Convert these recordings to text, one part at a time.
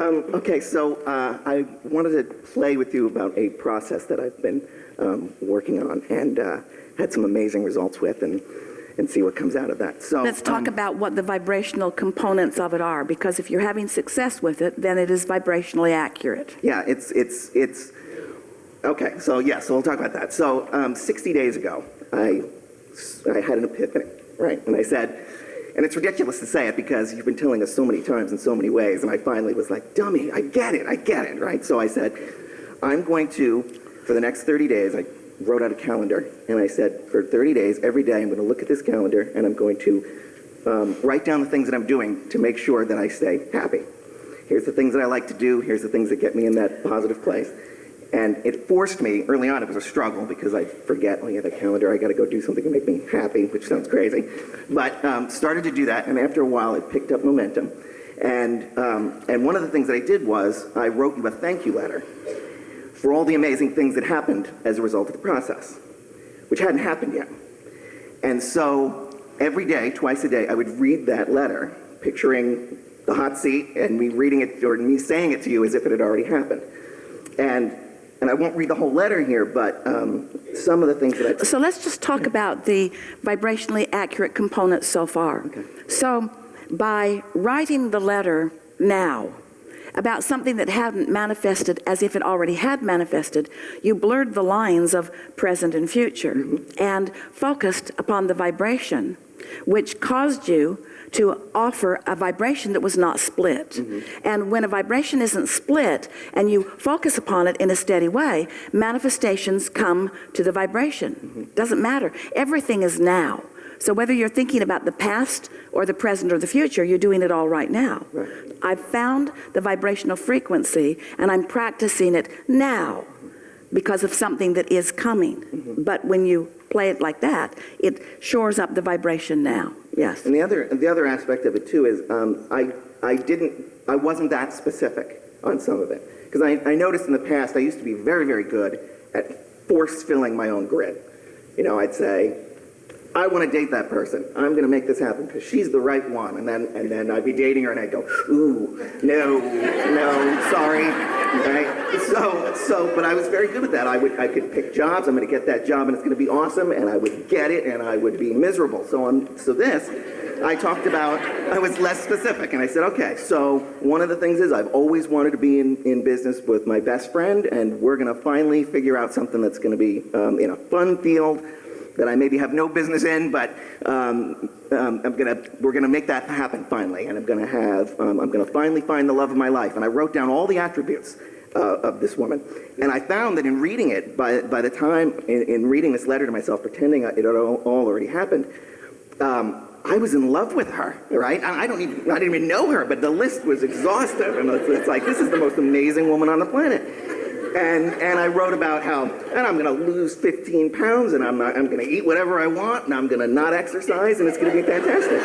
Okay, so I wanted to play with you about a process that I've been working on and had some amazing results with, and see what comes out of that. So let's talk about what the vibrational components of it are, because if you're having success with it, then it is vibrationally accurate. Yeah, it's okay. So yeah, so we'll talk about that. So 60 days ago, I had an epiphany, right? And I said, and it's ridiculous to say it because you've been telling us so many times in so many ways, and I finally was like, dummy, I get it, right? So I said, I'm going to, for the next 30 days, I wrote out a calendar, and I said, for 30 days, every day, I'm going to look at this calendar, and I'm going to write down the things that I'm doing to make sure that I stay happy. Here's the things that I like to do. Here's the things that get me in that positive place. And it forced me, early on it was a struggle because I'd forget, oh yeah, the calendar, I got to go do something to make me happy, which sounds crazy. But started to do that, and after a while, it picked up momentum. And one of the things that I did was I wrote you a thank you letter for all the amazing things that happened as a result of the process, which hadn't happened yet. And so every day, twice a day, I would read that letter, picturing the hot seat and me reading it, or me saying it to you as if it had already happened. And I won't read the whole letter here, but some of the things that I... So let's just talk about the vibrationally accurate components so far. Okay. So by writing the letter now about something that hadn't manifested as if it already had manifested, you blurred the lines of present and future and focused upon the vibration, which caused you to offer a vibration that was not split. And when a vibration isn't split and you focus upon it in a steady way, manifestations come to the vibration. Doesn't matter. Everything is now. So whether you're thinking about the past or the present or the future, you're doing it all right now. Right. I've found the vibrational frequency and I'm practicing it now because of something that is coming. But when you play it like that, it shores up the vibration now. Yes. And the other aspect of it too is I wasn't that specific on some of it, because I noticed in the past I used to be very, very good at force filling my own grid. You know, I'd say, I want to date that person. I'm going to make this happen because she's the right one. And then I'd be dating her and I'd go, ooh, no, sorry. Right? But I was very good at that. I could pick jobs. I'm going to get that job and it's going to be awesome. And I would get it and I would be miserable. So I talked about, I was less specific. And I said, okay, so one of the things is I've always wanted to be in business with my best friend. And we're going to finally figure out something that's going to be in a fun field that I maybe have no business in, but we're gonna make that happen finally, and I'm gonna finally find the love of my life. And I wrote down all the attributes of this woman, and I found that in reading it, by the time in reading this letter to myself, pretending it had all already happened, I was in love with her, right? I didn't even know her, but the list was exhaustive, and it's like, this is the most amazing woman on the planet. And I wrote about how, and I'm going to lose 15 pounds, and I'm going to eat whatever I want, and I'm going to not exercise, and it's going to be fantastic.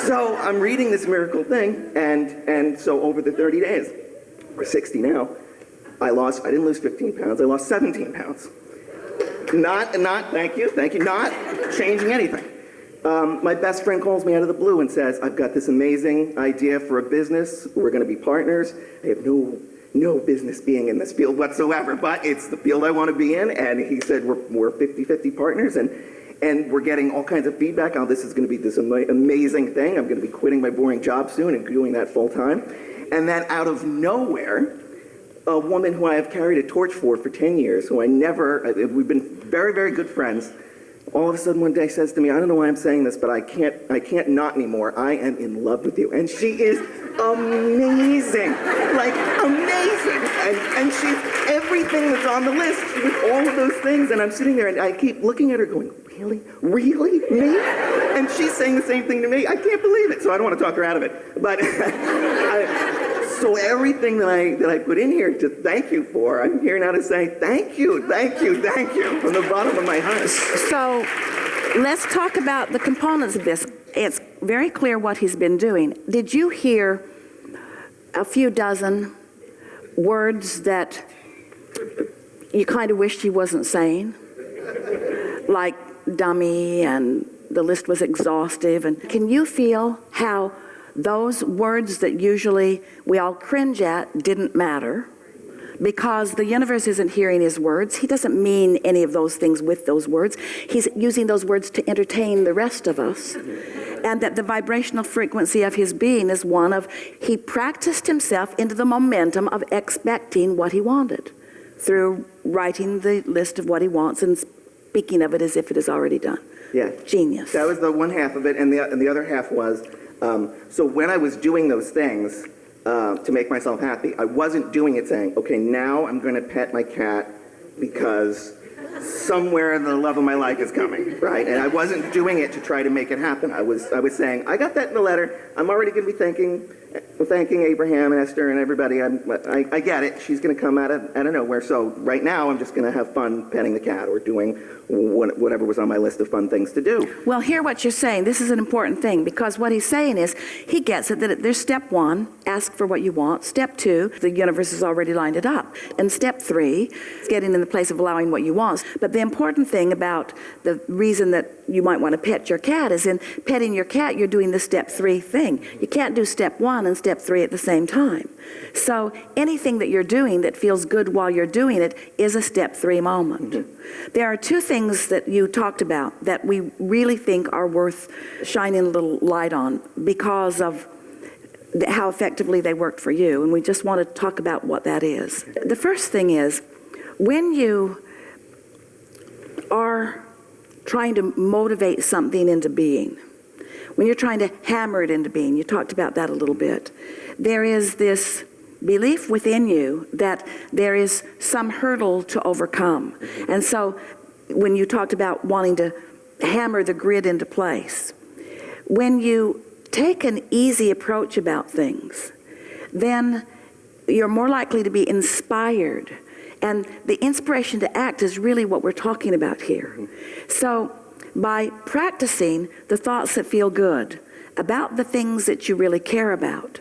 So I'm reading this miracle thing, and so over the 30 days, or 60 now, I didn't lose 15 pounds, I lost 17 pounds. Not, thank you, not changing anything. My best friend calls me out of the blue and says, I've got this amazing idea for a business, we're going to be partners, I have no business being in this field whatsoever, but it's the field I want to be in. And he said, we're 50-50 partners, and we're getting all kinds of feedback on this is going to be this amazing thing. I'm going to be quitting my boring job soon and doing that full time. And then out of nowhere, a woman who I have carried a torch for 10 years, who we've been very, very good friends, all of a sudden one day says to me, I don't know why I'm saying this, but I can't not anymore. I am in love with you. And she is amazing, like amazing. And she's everything that's on the list with all of those things. And I'm sitting there and I keep looking at her going, really? Really? Me? And she's saying the same thing to me. I can't believe it. So I don't want to talk her out of it. But so everything that I put in here to thank you for, I'm here now to say thank you from the bottom of my heart. So let's talk about the components of this. It's very clear what he's been doing. Did you hear a few dozen words that you kind of wished he wasn't saying? Like dummy, and the list was exhaustive. And can you feel how those words that usually we all cringe at didn't matter, because the universe isn't hearing his words. He doesn't mean any of those things with those words. He's using those words to entertain the rest of us. And that the vibrational frequency of his being is one of, he practiced himself into the momentum of expecting what he wanted through writing the list of what he wants and speaking of it as if it is already done. Yeah. Genius. That was the one half of it, and the other half was, so when I was doing those things to make myself happy, I wasn't doing it saying, okay, now I'm going to pet my cat because somewhere the love of my life is coming, right? And I wasn't doing it to try to make it happen. I was saying, I got that in the letter. I'm already going to be thanking Abraham and Esther and everybody. I get it. She's going to come out of nowhere. So right now, I'm just going to have fun petting the cat or doing whatever was on my list of fun things to do. Well, hear what you're saying. This is an important thing, because what he's saying is he gets it that there's step 1, ask for what you want. Step 2, the universe has already lined it up. And step 3, getting in the place of allowing what you want. But the important thing about the reason that you might want to pet your cat is in petting your cat, you're doing the step 3 thing. You can't do step 1 and step 3 at the same time. So anything that you're doing that feels good while you're doing it is a step 3 moment. Mm-hmm. There are 2 things that you talked about that we really think are worth shining a little light on because of how effectively they worked for you, and we just want to talk about what that is. The first thing is, when you are trying to motivate something into being, when you're trying to hammer it into being, you talked about that a little bit, there is this belief within you that there is some hurdle to overcome. And so when you talked about wanting to hammer the grid into place, when you take an easy approach about things, then you're more likely to be inspired. And the inspiration to act is really what we're talking about here. So by practicing the thoughts that feel good about the things that you really care about,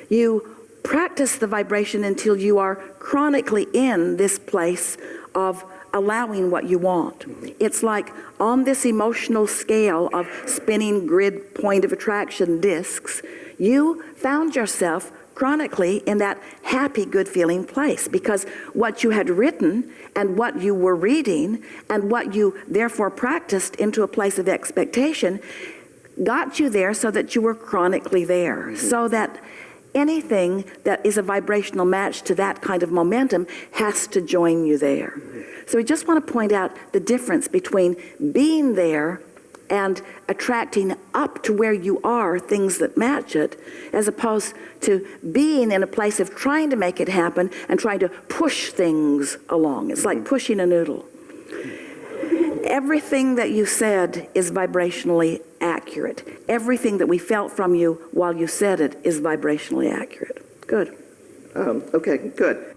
you practice the vibration until you are chronically in this place of allowing what you want. It's like on this emotional scale of spinning grid point of attraction discs, you found yourself chronically in that happy, good feeling place, because what you had written and what you were reading and what you therefore practiced into a place of expectation got you there so that you were chronically there, so that anything that is a vibrational match to that kind of momentum has to join you there. So we just want to point out the difference between being there and attracting up to where you are things that match it, as opposed to being in a place of trying to make it happen and trying to push things along. It's like pushing a noodle. Everything that you said is vibrationally accurate. Everything that we felt from you while you said it is vibrationally accurate. Good. Okay, good.